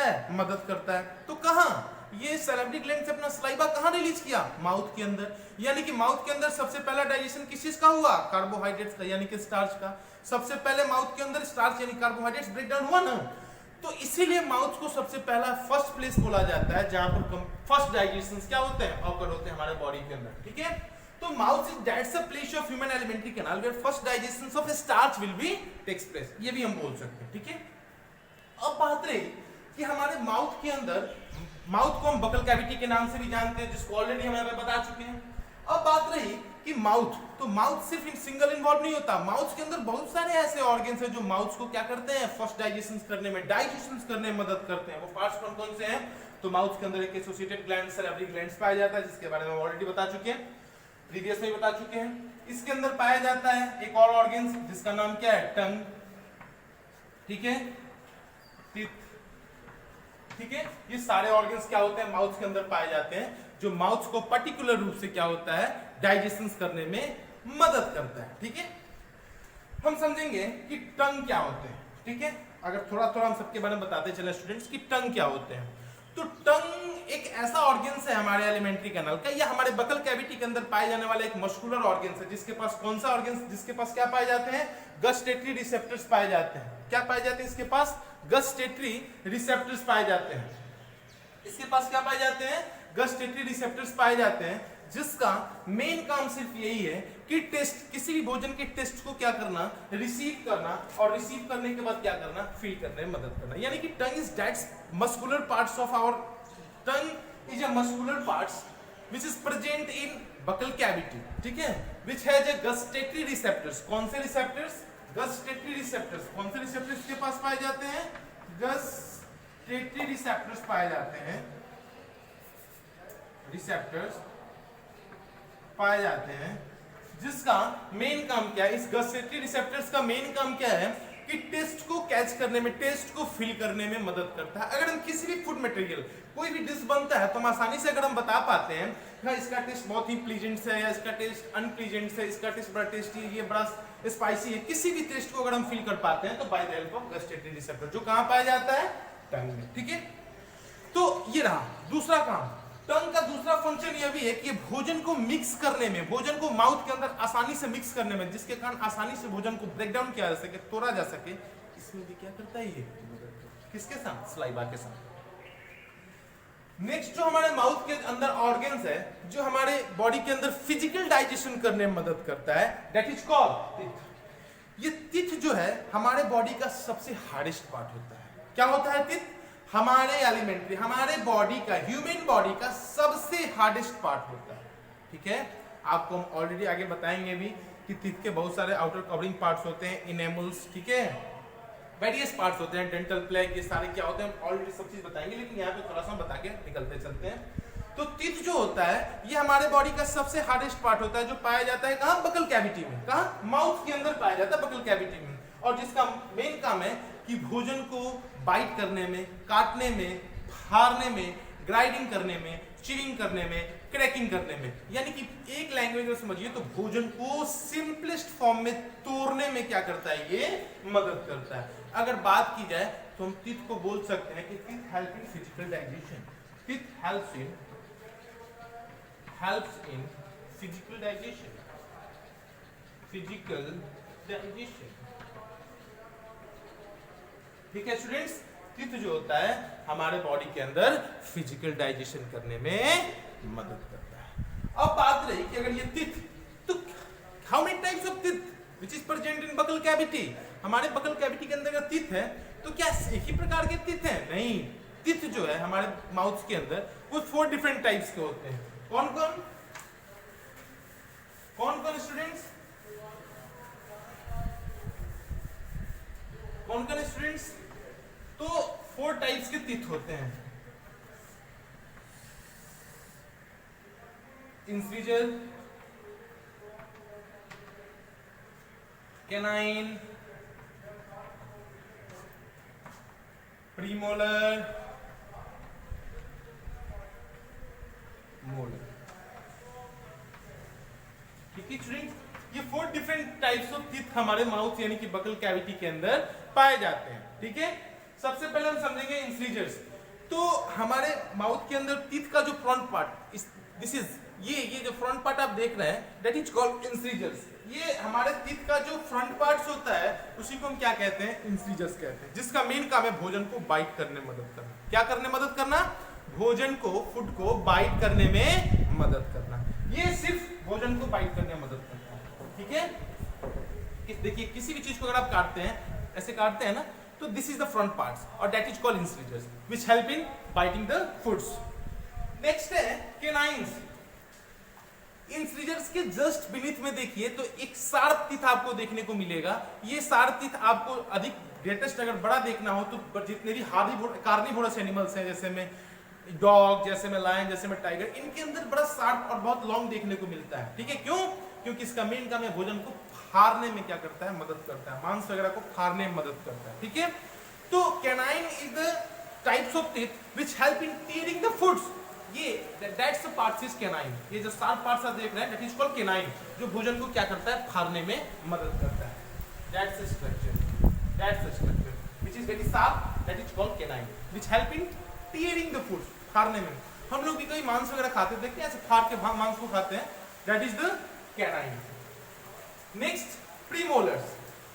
है, मदद करता है। तो कहाँ ये सैलिवरी ग्लैंड से अपना सलाइवा कहाँ रिलीज किया? माउथ के अंदर। यानी कि माउथ के अंदर सबसे पहला डाइजेशन किस चीज का हुआ? कार्बोहाइड्रेट्स का, यानी कि स्टार्च का। सबसे पहले माउथ के अंदर स्टार्च यानी कार्बोहाइड्रेट्स ब्रेक डाउन हुआ ना, तो इसीलिए माउथ को सबसे पहला फर्स्ट प्लेस बोला जाता है जहां पर फर्स्ट डाइजेशन क्या होते हैं, ऑकर होते हैं हमारे बॉडी के अंदर। ठीक है, तो mouth is that's a place of human alimentary canal where first digestion of starch will be takes place, ये भी हम बोल सकते हैं। ठीक है, अब बात रही कि हमारे माउथ के अंदर, माउथ को हम बकल कैविटी के नाम से भी जानते हैं, जिसको ऑलरेडी हम यहाँ पे बता चुके हैं। अब बात रही कि माउथ, तो माउथ सिर्फ इन सिंगल इन्वॉल्व नहीं होता, माउथ के अंदर बहुत सारे ऐसे ऑर्गन्स हैं जो माउथ को क्या करते हैं, फर्स्ट डाइजेशन करने में, डाइजेशन करने में मदद करते हैं। वो पार्ट्स कौन कौन से हैं? तो माउथ के अंदर एक एसोसिएटेड ग्लैंड, सैलिवरी ग्लैंड्स पाया जाता है, जिसके बारे में ऑलरेडी बता चुके हैं, प्रीवियस में बता चुके हैं। इसके अंदर पाया जाता है एक और ऑर्गन जिसका नाम क्या है, टंग। ठीक है, टीथ। ठीक है, ये सारे ऑर्गन्स क्या होते हैं, माउथ के अंदर पाए जाते हैं, जो माउथ को पर्टिकुलर रूप से क्या होता है, डाइजेशन करने में मदद करता है। ठीक है, हम समझेंगे कि टंग क्या होते हैं। ठीक है, अगर थोड़ा थोड़ा हम सबके बारे में बताते चले स्टूडेंट्स कि टंग क्या होते हैं। तो टंग एक ऐसा ऑर्गन है हमारे एलिमेंट्री कैनाल का, या हमारे बकल कैविटी के अंदर पाए जाने वाला एक मस्कुलर ऑर्गन है, जिसके पास कौन सा ऑर्गन, जिसके पास क्या पाए जाते हैं, गस्टेटरी रिसेप्टर्स पाए जाते हैं। क्या पाए जाते हैं इसके पास? गस्टेटरी रिसेप्टर्स पाए जाते हैं। इसके पास क्या पाए जाते हैं? गस्टेटरी रिसेप्टर्स पाए जाते हैं, जिसका मेन काम सिर्फ यही है कि टेस्ट, किसी भी भोजन के टेस्ट को क्या करना, रिसीव करना, और रिसीव करने के बाद क्या करना, फील करने में मदद करना। यानी कि tongue is that's muscular parts of our, tongue is a muscular parts which is present in buccal cavity. ठीक है, which has a gustatory receptors. कौन से रिसेप्टर्स? Gustatory receptors. कौन से रिसेप्टर्स के पास पाए जाते हैं? गस्टेटरी रिसेप्टर्स पाए जाते हैं, रिसेप्टर्स पाए जाते हैं, जिसका मेन काम क्या है, इस गस्टेटरी रिसेप्टर्स का मेन काम क्या है कि टेस्ट को कैच करने में, टेस्ट को फील करने में मदद करता है। अगर हम किसी भी फूड मटेरियल, कोई भी डिश बनता है, तो हम आसानी से अगर हम बता पाते हैं हाँ इसका टेस्ट बहुत ही प्लीजेंट है, या इसका टेस्ट अनप्लीजेंट है, इसका टेस्ट बड़ा टेस्टी है, ये बड़ा स्पाइसी है, किसी भी टेस्ट को अगर हम फील कर पाते हैं तो by the help of gustatory receptor, जो कहां पाया जाता है, टंग में। ठीक है, तो ये रहा दूसरा काम। टंग का दूसरा फंक्शन यह भी है कि भोजन को मिक्स करने में, भोजन को माउथ के अंदर आसानी से मिक्स करने में, जिसके कारण आसानी से भोजन को ब्रेक डाउन किया जा सके, तोड़ा जा सके, इसमें भी क्या करता है ये, किसके साथ, सलाइवा के साथ। नेक्स्ट जो हमारे माउथ के अंदर ऑर्गन्स है, जो हमारे बॉडी के अंदर फिजिकल डाइजेशन करने में मदद करता है, दैट इज कॉल्ड टीथ। ये टीथ जो है हमारे बॉडी का सबसे हार्डेस्ट पार्ट होता है। क्या होता है टीथ? हमारे एलिमेंट्री, हमारे बॉडी का, ह्यूमन बॉडी का सबसे हार्डेस्ट पार्ट होता है। ठीक है, आपको हम ऑलरेडी आगे बताएंगे भी कि टीथ के बहुत सारे आउटर कवरिंग पार्ट्स होते हैं, इनेमल्स, ठीक है, वेरियस पार्ट्स होते हैं, डेंटल प्लेग, ये सारे क्या होते हैं, हम ऑलरेडी सब चीज बताएंगे, लेकिन यहाँ पे थोड़ा सा बता के निकलते चलते हैं। तो टीथ जो होता है ये हमारे बॉडी का सबसे हार्डेस्ट पार्ट होता है, जो पाया जाता है कहाँ, बकल कैविटी में। कहाँ? माउथ के अंदर पाया जाता है, बकल कैविटी में, और जिसका मेन काम है कि भोजन को बाइट करने में, काटने में, फाड़ने में, ग्राइंडिंग करने में, च्यूइंग करने में, क्रैकिंग करने में, यानी कि एक लैंग्वेज में समझिए तो भोजन को सिंपलेस्ट फॉर्म में तोड़ने में क्या करता है, ये मदद करता है। अगर बात की जाए तो हम टीथ को बोल सकते हैं कि teeth help in physical digestion, teeth helps in physical digestion, physical digestion. ठीक है स्टूडेंट्स, टीथ जो होता है हमारे बॉडी के अंदर फिजिकल डाइजेशन करने में मदद करता है। अब बात रही कि अगर ये टीथ, तो how many types of teeth which is present in buccal cavity, हमारे बकल कैविटी के अंदर अगर टीथ है तो क्या एक ही प्रकार के टीथ हैं? नहीं, टीथ जो है हमारे माउथ के अंदर वो 4 डिफरेंट टाइप्स के होते हैं। कौन कौन? कौन कौन स्टूडेंट्स? कौन कौन स्टूडेंट्स? तो 4 टाइप्स के टीथ होते हैं। Incisor, canine, premolar, molar. ठीक है स्टूडेंट, ये 4 डिफरेंट टाइप्स ऑफ टीथ हमारे माउथ यानी कि बकल कैविटी के अंदर पाए जाते हैं। ठीक है, सबसे पहले हम समझेंगे इंसिजर्स। तो हमारे माउथ के अंदर टीथ का जो फ्रंट पार्ट, दिस इज ये जो फ्रंट पार्ट आप देख रहे हैं, दैट इज कॉल्ड इंसिजर्स। ये हमारे टीथ का जो फ्रंट पार्ट्स होता है उसी को हम क्या कहते हैं, इंसिजर्स कहते हैं, जिसका मेन काम है भोजन को बाइट करने में मदद करना। क्या करने में मदद करना? भोजन को, फूड को बाइट करने में मदद करना। ये सिर्फ भोजन को बाइट करने में मदद करता है, ठीक है। देखिए किसी भी चीज को अगर आप काटते हैं, ऐसे काटते हैं ना, तो this is the front parts और that is called incisors which help in biting the foods. Next है केनाइन्स। इंसिजर्स के जस्ट बीनीथ में देखिए तो एक शार्प टीथ आपको देखने को मिलेगा। ये शार्प टीथ आपको अधिक ग्रेटेस्ट अगर बड़ा देखना हो तो जितने भी कार्निवोरस एनिमल्स हैं, जैसे में डॉग, जैसे में लायन, जैसे में टाइगर, इनके अंदर बड़ा शार्प और बहुत लॉन्ग देखने को मिलता है, ठीक है। क्यों? क्योंकि इसका मेन काम है भोजन को फाड़ने में क्या करता है, मदद करता है, मांस वगैरह को फाड़ने में मदद करता है, ठीक है। तो canine is the types of teeth which help in tearing the foods. ये that's the parts is canine. ये जो शार्प पार्ट्स आप देख रहे हैं दैट इज कॉल्ड कैनाइन, जो भोजन को क्या करता है, फाड़ने में मदद करता है। That's the structure which is very sharp, that is called canine which help in tearing the foods, फाड़ने में। हम लोग भी कई मांस वगैरह खाते देखते हैं, ऐसे फाड़ के मांस को खाते हैं, that is the canine. Next premolars.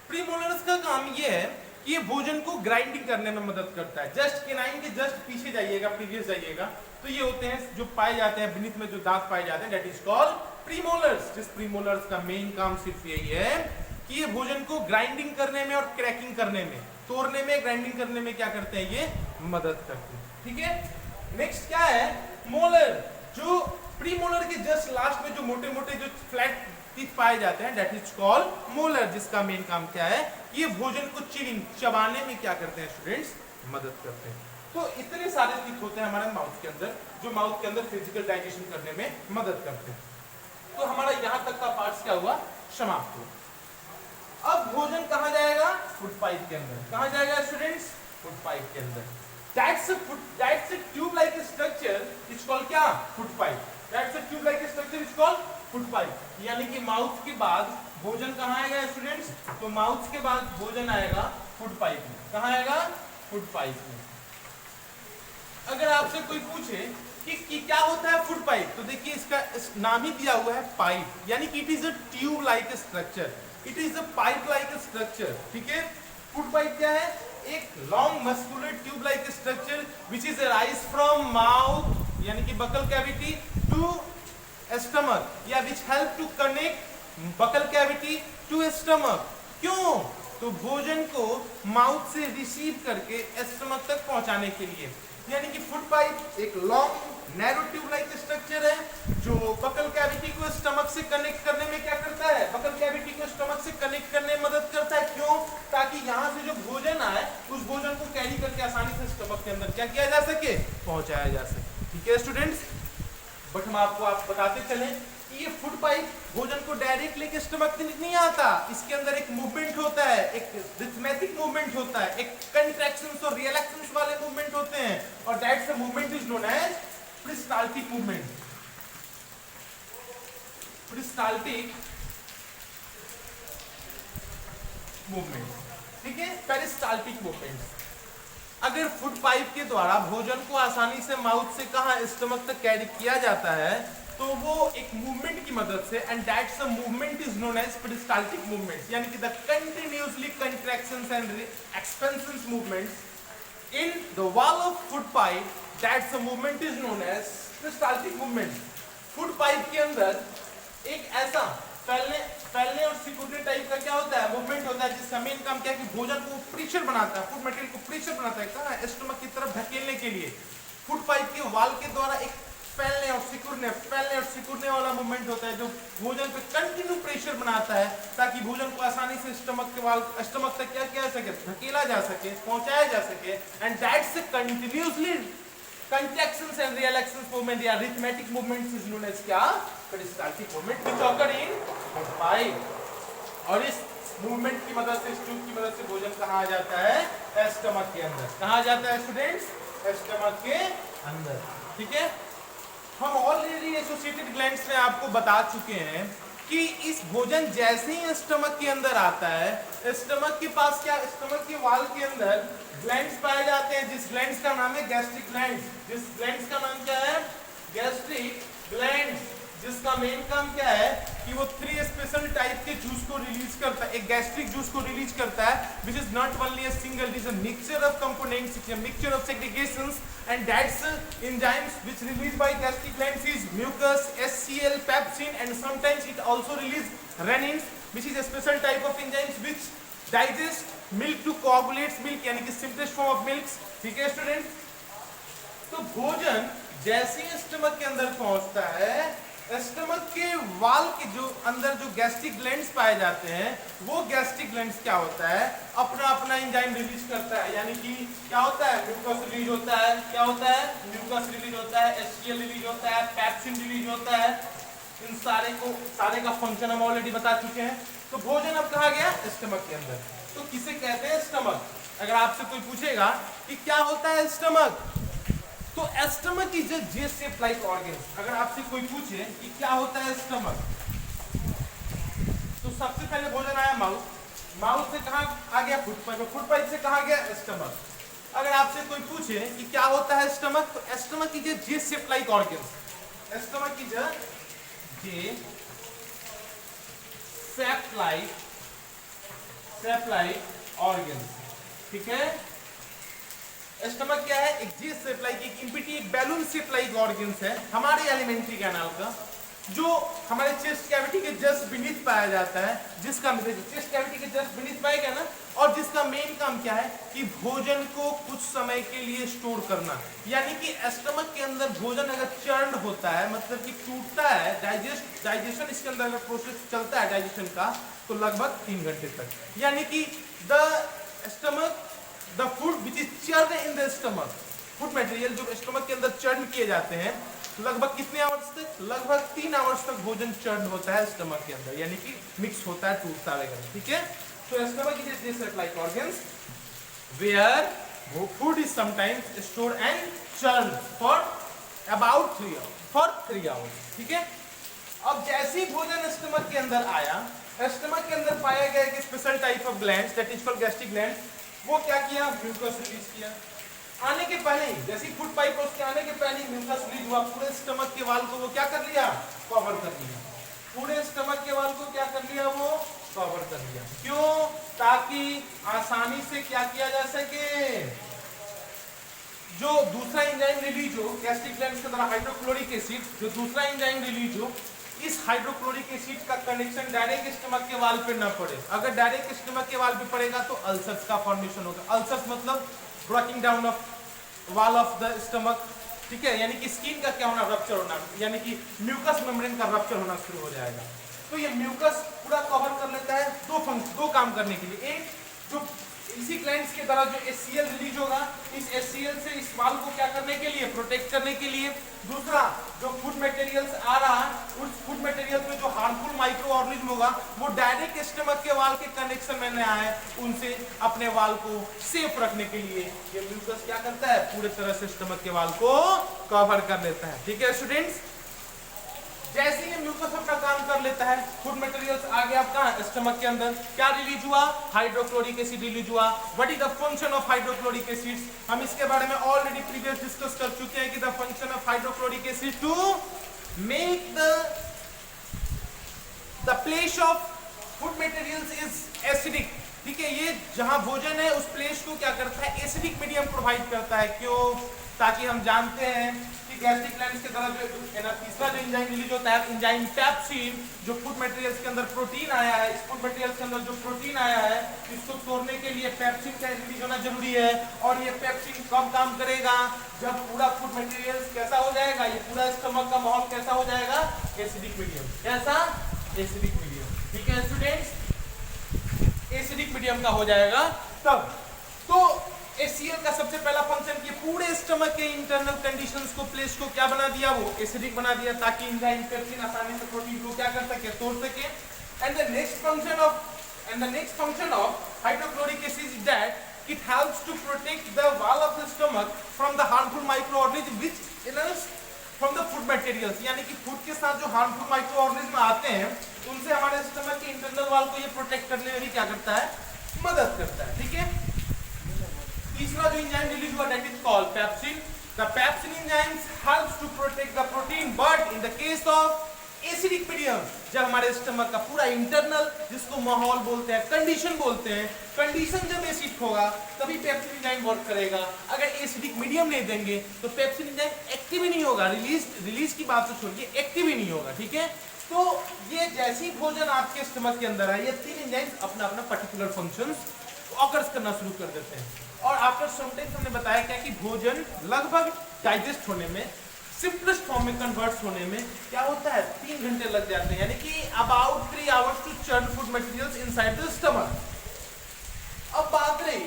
Premolars का काम ये है कि ये भोजन को ग्राइंडिंग करने में मदद करता है। जस्ट कैनाइन के जस्ट पीछे जाइएगा, प्रीवियस जाइएगा, तो ये होते हैं जो पाए जाते हैं बीनीथ में, जो दांत पाए जाते हैं, दैट इज कॉल्ड प्रीमोलर्स। जिस प्रीमोलर्स का मेन काम सिर्फ यही है कि ये भोजन को ग्राइंडिंग करने में और क्रैकिंग करने में, तोड़ने में, ग्राइंडिंग करने में क्या करते हैं, ये मदद करते हैं, ठीक है। नेक्स्ट क्या है, मोलर। जो प्रीमोलर के जस्ट लास्ट में जो मोटे मोटे जो फ्लैट टीथ पाए जाते हैं, दैट इज कॉल्ड मोलर, जिसका मेन काम क्या है, ये भोजन को चिविंग, चबाने में क्या करते हैं स्टूडेंट्स, मदद करते हैं। तो इतने सारे टीथ होते हैं हमारे माउथ के अंदर, जो माउथ के अंदर फिजिकल डाइजेशन करने में मदद करते हैं। तो हमारा यहाँ तक का पार्ट्स क्या हुआ, समाप्त हुआ। अब भोजन कहाँ जाएगा, फूड पाइप के अंदर। कहाँ जाएगा स्टूडेंट्स, फूड पाइप के अंदर। That's a tube-like structure. It's called क्या, food pipe. That's a tube-like structure. It's called food pipe. यानी कि माउथ के बाद भोजन कहाँ आएगा स्टूडेंट्स, तो माउथ के बाद भोजन आएगा फूड पाइप में। कहाँ आएगा, फूड पाइप में। अगर आपसे कोई पूछे कि क्या होता है फूड पाइप, तो देखिए इसका नाम ही दिया हुआ है पाइप, यानी कि it is a tube like structure, it is a pipe like structure, ठीक है। फूड पाइप क्या है, एक long muscular tube like structure which is arise from mouth यानी कि बकल कैविटी टू स्टमक, या which help to connect buccal cavity to stomach. क्यों, तो भोजन को माउथ से रिसीव करके स्टमक तक पहुंचाने के लिए। यानी कि फूड पाइप एक long narrow tube like structure है जो बकल कैविटी को स्टमक से कनेक्ट करने में क्या करता है, बकल कैविटी को स्टमक से कनेक्ट करने में मदद करता है। क्यों, ताकि यहाँ से जो भोजन आए उस भोजन को कैरी करके आसानी से स्टमक के अंदर क्या किया जा सके, पहुंचाया जा सके, ठीक है स्टूडेंट्स। बट हम आपको बताते चले कि ये फूड पाइप भोजन को डायरेक्ट लेके स्टमक तक नहीं आता, इसके अंदर एक मूवमेंट होता है, एक रिथमेटिक मूवमेंट होता है, एक कंट्रैक्शंस और रिलैक्सेशंस वाले मूवमेंट होते हैं, और that's the movement is known as peristaltic movement. Peristaltic movement, ठीक है, पेरिस्टाल्टिक मूवमेंट। अगर फूड पाइप के द्वारा भोजन को आसानी से माउथ से कहाँ, स्टमक तक कैरी किया जाता है, तो वो एक मूवमेंट की मदद से, and that's the movement is known as peristaltic movement, यानी कि the continuously contractions and expansions movements in the wall of food pipe, that's the movement is known as peristaltic movement. Food pipe के अंदर एक ऐसा फैलने और सिकुड़ने type का क्या होता है, मूवमेंट होता है, जिसका मेन काम क्या है कि भोजन को प्रेशर बनाता है, फूड मटेरियल को प्रेशर बनाता है, कहाँ, स्टमक की तरफ धकेलने के लिए। फूड पाइप के वाल के द्वारा एक फैलने और सिकुड़ने वाला मूवमेंट होता है जो भोजन पे कंटिन्यू प्रेशर बनाता है, ताकि भोजन को आसानी से स्टमक तक क्या किया जा सके, धकेला जा सके, पहुंचाया जा सके, and that's a continuously contractions and relaxations movement या rhythmic movements is known as क्या, peristaltic movement which occur in food pipe। और इस मूवमेंट की मदद से, इस ट्यूब की मदद से भोजन कहाँ आ जाता है, स्टमक के अंदर। कहाँ जाता है स्टूडेंट्स, स्टमक के अंदर, ठीक है। हम ऑलरेडी एसोसिएटेड ग्लैंड्स में आपको बता चुके हैं कि इस भोजन जैसे ही स्टमक के अंदर आता है, स्टमक के पास क्या, स्टमक के वाल के अंदर ग्लैंड्स पाए जाते हैं, जिस ग्लैंड्स का नाम है गैस्ट्रिक ग्लैंड्स। जिस ग्लैंड्स का नाम क्या है, गैस्ट्रिक ग्लैंड्स, जिसका मेन काम क्या है कि वो 3 स्पेशल टाइप के जूस को रिलीज करता है, एक गैस्ट्रिक जूस को रिलीज करता है, which is not only a single, it is a mixture of components, it's a mixture of segregations, and that's enzymes which released by gastric glands is mucus, HCl, pepsin, and sometimes it also release renins, which is a special type of enzymes which digest milk to coagulates milk, यानी कि simplest form of milk। ठीक है student, तो भोजन जैसे ही stomach के अंदर पहुंचता है, स्टमक के वाल के जो अंदर जो गैस्ट्रिक ग्लैंड्स पाए जाते हैं, वो गैस्ट्रिक ग्लैंड्स क्या होता है, अपना अपना एंजाइम रिलीज करता है, यानी कि क्या होता है, म्यूकस रिलीज होता है, क्या होता है, म्यूकस रिलीज होता है, HCl रिलीज होता है, पैप्सिन रिलीज होता है। इन सारे का फंक्शन हम ऑलरेडी बता चुके हैं। तो भोजन अब कहाँ गया, स्टमक के अंदर। तो किसे कहते हैं, स्टमक। अगर आपसे कोई पूछेगा कि क्या होता है स्टमक, तो stomach is a J shape like organ. अगर आपसे कोई पूछे कि क्या होता है स्टमक, तो सबसे पहले भोजन आया माउथ, माउथ से कहां आ गया, फूड पाइप, फूड पाइप से कहां गया, स्टमक। अगर आपसे कोई पूछे कि क्या होता है स्टमक, तो stomach is a J shape like organ. Stomach is a J shape like organ. ठीक है, स्टमक क्या है, एक जी शेप लाइक, एक इम्पिटी, एक बैलून शेप लाइक ऑर्गन्स है हमारे एलिमेंट्री कैनाल का, जो हमारे चेस्ट कैविटी के जस्ट बीनीथ पाया जाता है, जिसका चेस्ट कैविटी के जस्ट बीनीथ पाएगा ना, और जिसका मेन काम क्या है कि भोजन को कुछ समय के लिए स्टोर करना। यानी कि स्टमक के अंदर भोजन अगर चर्न होता है, मतलब कि टूटता है, डाइजेशन इसके अंदर अगर प्रोसेस चलता है डाइजेशन का, तो लगभग 3 घंटे तक। यानी कि the food which is churned in the stomach, food material जो स्टमक के अंदर चर्न किए जाते हैं, लगभग कितने आवर्स तक, लगभग 3 आवर्स तक भोजन चर्न होता है स्टमक के अंदर, यानी कि मिक्स होता है, टूटता है। ठीक है, तो stomach is this like organs where food is sometimes stored and churn for about 3 hours. ठीक है, अब जैसे ही भोजन स्टमक के अंदर आया, स्टमक के अंदर पाया गया एक special type of glands that is called gastric gland. वो क्या किया, म्यूकस रिलीज किया। आने के पहले ही, जैसे फूड पाइप उसके आने के पहले ही म्यूकस रिलीज हुआ, पूरे स्टमक के वाल को वो क्या कर लिया, कवर कर लिया। पूरे स्टमक के वाल को क्या कर लिया, वो कवर कर लिया। क्यों, ताकि आसानी से क्या किया जा सके, जो दूसरा एंजाइम रिलीज हो गैस्ट्रिक ग्लैंड्स के द्वारा, हाइड्रोक्लोरिक एसिड, जो दूसरा एंजाइम रिलीज हो, इस हाइड्रोक्लोरिक एसिड का कनेक्शन डायरेक्ट स्टमक के वाल पे ना पड़े। अगर डायरेक्ट स्टमक के वाल पे पड़ेगा तो अल्सर्स का फॉर्मेशन होगा। अल्सर्स मतलब breaking down of wall of the stomach. ठीक है, यानी कि स्किन का क्या होना, रप्चर होना, यानी कि म्यूकस मेम्ब्रेन का रप्चर होना शुरू हो जाएगा। तो ये म्यूकस पूरा कवर कर लेता है दो काम करने के लिए। एक, जो इसी ग्लैंड्स के द्वारा जो HCl रिलीज होगा, इस HCl से इस वाल को क्या करने के लिए, प्रोटेक्ट करने के लिए। दूसरा, जो फूड मटेरियल्स आ रहा है, उस फूड मटेरियल में जो हार्मफुल माइक्रो ऑर्गेनिज्म होगा, वो डायरेक्ट स्टमक के वाल के कनेक्शन में न आए, उनसे अपने वाल को सेफ रखने के लिए ये म्यूकस क्या करता है, पूरे तरह से स्टमक के वाल को कवर कर लेता है। ठीक है स्टूडेंट्स, जैसे ही म्यूकस अपना काम कर लेता है, फूड मटेरियल्स आ गया आपका स्टमक के अंदर, क्या रिलीज हुआ, हाइड्रोक्लोरिक एसिड रिलीज हुआ। What is the function of hydrochloric acid, हम इसके बारे में ऑलरेडी प्रीवियस डिस्कस कर चुके हैं कि the function of hydrochloric acid to make the place of food materials is acidic. ठीक है, ये जहां भोजन है उस प्लेस को क्या करता है, एसिडिक मीडियम प्रोवाइड करता है। क्यों, ताकि हम जानते हैं गैस्ट्रिक ग्लैंड्स के द्वारा जो तीसरा जो एंजाइम रिलीज होता है, एंजाइम पैप्सिन, जो फूड मटेरियल्स के अंदर प्रोटीन आया है, इस फूड मटेरियल्स के अंदर जो प्रोटीन आया है, इसको तोड़ने के लिए पैप्सिन का रिलीज होना जरूरी है। और ये पैप्सिन कब काम करेगा, जब पूरा फूड मटेरियल्स कैसा हो जाएगा, ये पूरा स्टमक का माहौल कैसा हो जाएगा, एसिडिक मीडियम। कैसा, एसिडिक मीडियम। ठीक है स्टूडेंट्स, एसिडिक मीडियम का हो जाएगा तब। तो HCl का सबसे पहला फंक्शन कि पूरे स्टमक के इंटरनल कंडीशंस को, प्लेस को क्या बना दिया, वो एसिडिक बना दिया, ताकि एंजाइम पेप्सिन आसानी से प्रोटीन को क्या कर सके, तोड़ सके। And the next function of hydrochloric acid is that it helps to protect the wall of the stomach from the harmful microorganism which from the food materials, यानी कि फूड के साथ जो हार्मफुल माइक्रो ऑर्गेनिज्म आते हैं उनसे हमारे stomach के इंटरनल वॉल को ये प्रोटेक्ट करने में भी क्या करता है, मदद करता है। ठीक है, तीसरा जो एंजाइम रिलीज हुआ that is called pepsin. The pepsin enzymes helps to protect the protein, but in the case of acidic medium, जब हमारे स्टमक का पूरा इंटरनल, जिसको माहौल बोलते हैं, कंडीशन बोलते हैं, कंडीशन जब एसिडिक होगा तभी पेप्सिन एंजाइम वर्क करेगा। अगर एसिडिक मीडियम नहीं देंगे तो पेप्सिन एंजाइम एक्टिव ही नहीं होगा, रिलीज की बात तो छोड़िए, एक्टिव ही नहीं होगा। ठीक है, तो ये जैसे ही भोजन आपके स्टमक के अंदर आए, ये तीन एंजाइम्स अपना अपना पर्टिकुलर फंक्शंस ऑकर्स करना शुरू कर देते हैं। और आफ्टर सम टाइम हमने बताया क्या कि भोजन लगभग डाइजेस्ट होने में, सिंपलेस्ट फॉर्म में कन्वर्ट होने में क्या होता है, 3 घंटे लग जाते हैं, यानी कि about 3 hours to churn food materials inside the stomach. अब बात रही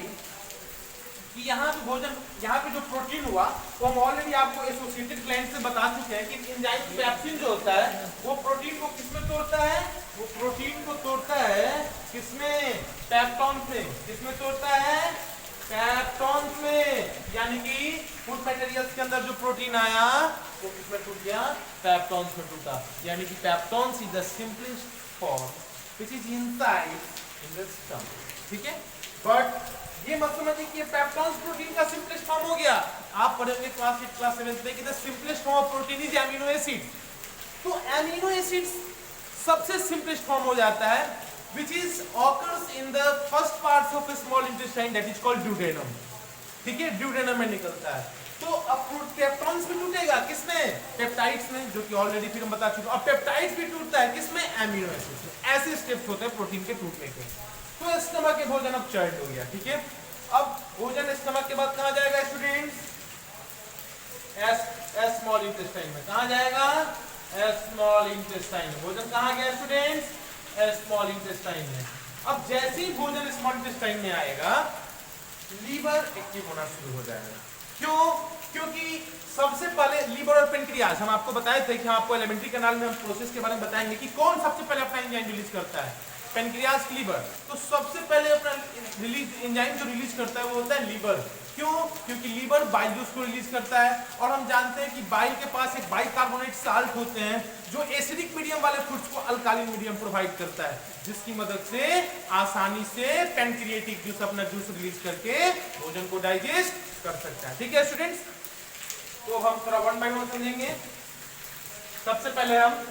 कि यहाँ पे भोजन, यहाँ पे जो प्रोटीन हुआ वो हम ऑलरेडी आपको एसोसिएटेड ग्लैंड से बता चुके हैं कि एंजाइम पेप्सिन जो होता है वो प्रोटीन को किसमें तोड़ता है, वो प्रोटीन को तोड़ता है किसमें, पेप्टॉन्स में। किसमें तोड़ता है, पेप्टॉन्स में, यानी कि फूड मटेरियल्स के अंदर जो प्रोटीन आया वो किसमें टूट गया, पेप्टॉन्स में टूटा। यानी कि peptones is the simplest form which is inside in the stomach. ठीक है, बट ये मत समझिए कि पेप्टॉन्स प्रोटीन का सिंपलेस्ट फॉर्म हो गया। आप पढ़ेंगे क्लास 8 क्लास 7 में कि the simplest form of protein is amino acid. तो एमिनो एसिड्स सबसे सिंपलेस्ट फॉर्म हो जाता है which is occurs in the first parts of a small intestine that is called duodenum। ठीक है, duodenum में निकलता है। तो अब पेप्टॉन्स भी टूटेगा किसमें, पेप्टाइड्स में, जो कि ऑलरेडी फिर हम बता चुके हैं। और पेप्टाइड्स भी टूटता है किसमें, एमिनो एसिड्स में। ऐसे स्टेप्स होते हैं प्रोटीन के टूटने के। तो स्टमक के भोजन अब चर्न हो गया। ठीक है, अब भोजन स्टमक के बाद कहां जाएगा स्टूडेंट्स, एस स्मॉल इंटेस्टाइन में। कहां जाएगा, एस स्मॉल इंटेस्टाइन। भोजन कहां गया स्टूडेंट्स, स्मॉल इंटेस्टाइन में। अब जैसे ही भोजन स्मॉल इंटेस्टाइन में आएगा लीवर एक्टिव होना शुरू हो जाएगा। क्यों, क्योंकि सबसे पहले लीवर और पेनक्रियाज, हम आपको बताए थे कि हम आपको एलिमेंट्री कैनाल में हम प्रोसेस के बारे में बताएंगे कि कौन सबसे पहले अपना एंजाइम रिलीज करता है, पेनक्रियाज, लीवर। तो सबसे पहले अपना रिलीज एंजाइम जो रिलीज करता है वो होता है लीवर। क्यों, क्योंकि लीवर बाइल जूस को रिलीज करता है। और हम जानते हैं कि बाइल के पास एक बाइकार्बोनेट साल्ट होते हैं जो एसिडिक मीडियम वाले फूड्स को अल्कालिन मीडियम प्रोवाइड करता है, जिसकी मदद से आसानी से पेनक्रिएटिक जूस अपना जूस रिलीज करके भोजन को डाइजेस्ट कर सकता है। ठीक है स्टूडेंट्स, तो हम थोड़ा 1 बाय 1 समझेंगे। सबसे पहले हम